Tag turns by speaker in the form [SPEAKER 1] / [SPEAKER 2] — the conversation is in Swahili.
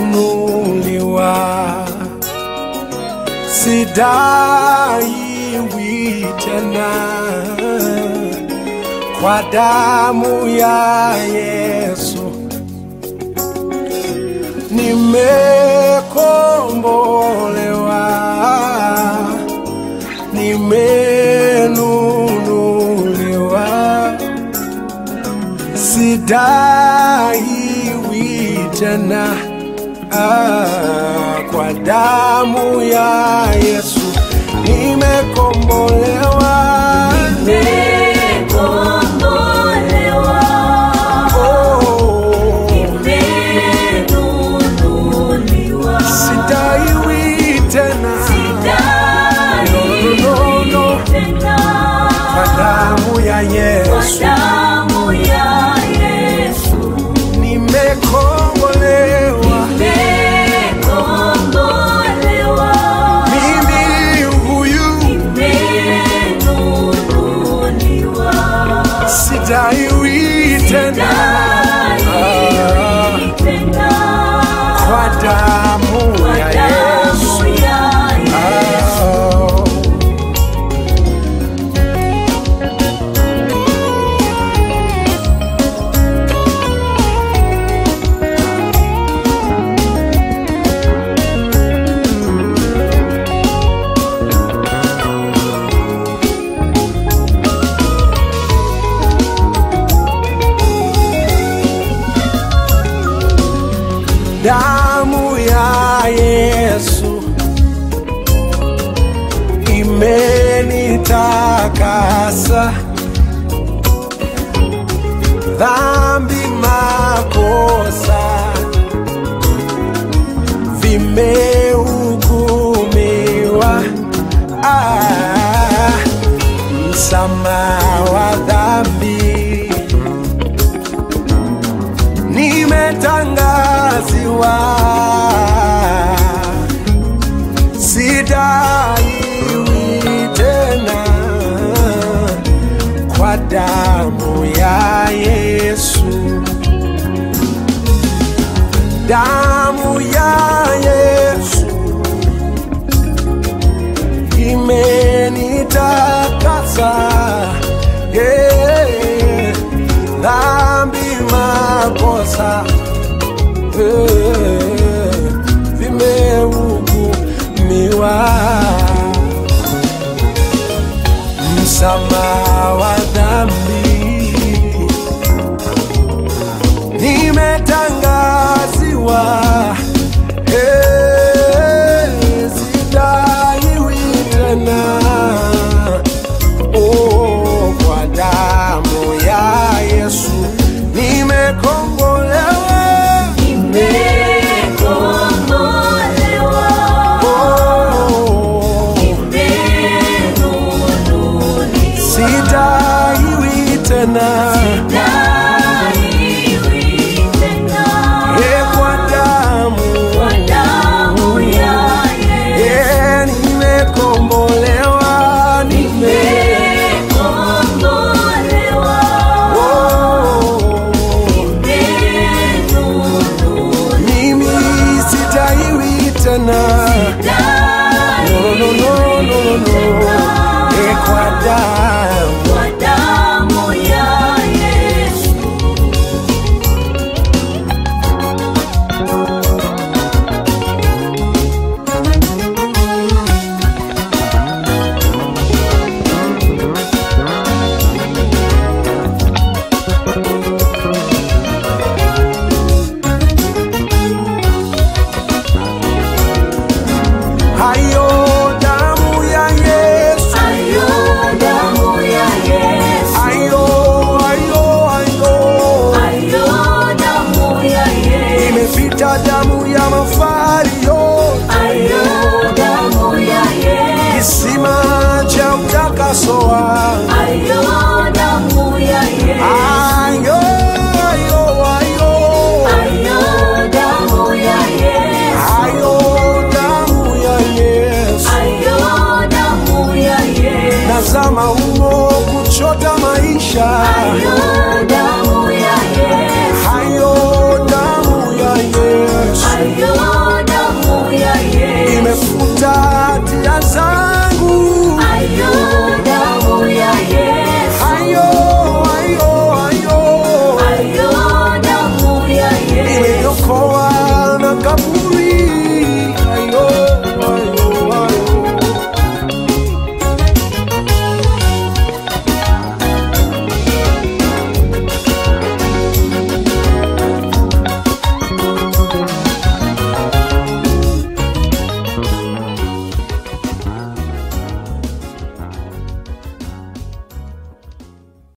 [SPEAKER 1] nimenunuliwa, sidaiwi tena kwa damu ya Yesu. Nimekombolewa, nimenunuliwa, sidaiwi tena kwa damu ya Yesu. Nimekombolewa,
[SPEAKER 2] nimekombolewa, nimenunuliwa,
[SPEAKER 1] sidaiwi tena,
[SPEAKER 2] sidaiwi tena
[SPEAKER 1] kwa damu ya Yesu.
[SPEAKER 2] kwa damu ya Yesu.
[SPEAKER 1] Nimekombolewa,
[SPEAKER 2] nimekombolewa,
[SPEAKER 1] mimi huyu,
[SPEAKER 2] nimenunuliwa,
[SPEAKER 1] sidaiwi tena
[SPEAKER 2] sidaiwi tena
[SPEAKER 1] kwa damu ya Yesu. Damu ya Yesu imenitakasa, dhambi makosa vimehukumiwa, msamaha wa dhambi nimetangaziwa, sidaiwi tena kwa damu ya Yesu. Damu ya Yesu imenitakasa, dhambi makosa vimehukumiwa, msamaha wa dhambi nimetangaziwa, sidaiwi tena kwa damu ya Yesu. Nimekombolewa,
[SPEAKER 2] nimekombolewa, nimenunuliwa,
[SPEAKER 1] sidaiwi tena
[SPEAKER 2] sidaiwi tena
[SPEAKER 1] kwa damu
[SPEAKER 2] ya Yesu.
[SPEAKER 1] nimekombolewa,
[SPEAKER 2] Nimekombolewa, nimenunuliwa,
[SPEAKER 1] mimi sidaiwi tena,
[SPEAKER 2] sidaiwi tena
[SPEAKER 1] kwa damu
[SPEAKER 2] kwa damu ya Yesu.
[SPEAKER 1] hayo damu ya Yesu,
[SPEAKER 2] Ayo damu ya Yesu,
[SPEAKER 1] hayo
[SPEAKER 2] ayo damu ya Yesu,
[SPEAKER 1] imepita damu ya mafario,
[SPEAKER 2] ayo damu ya Yesu,
[SPEAKER 1] kisima cha utakaso wangu,
[SPEAKER 2] ayo damu ya Yesu,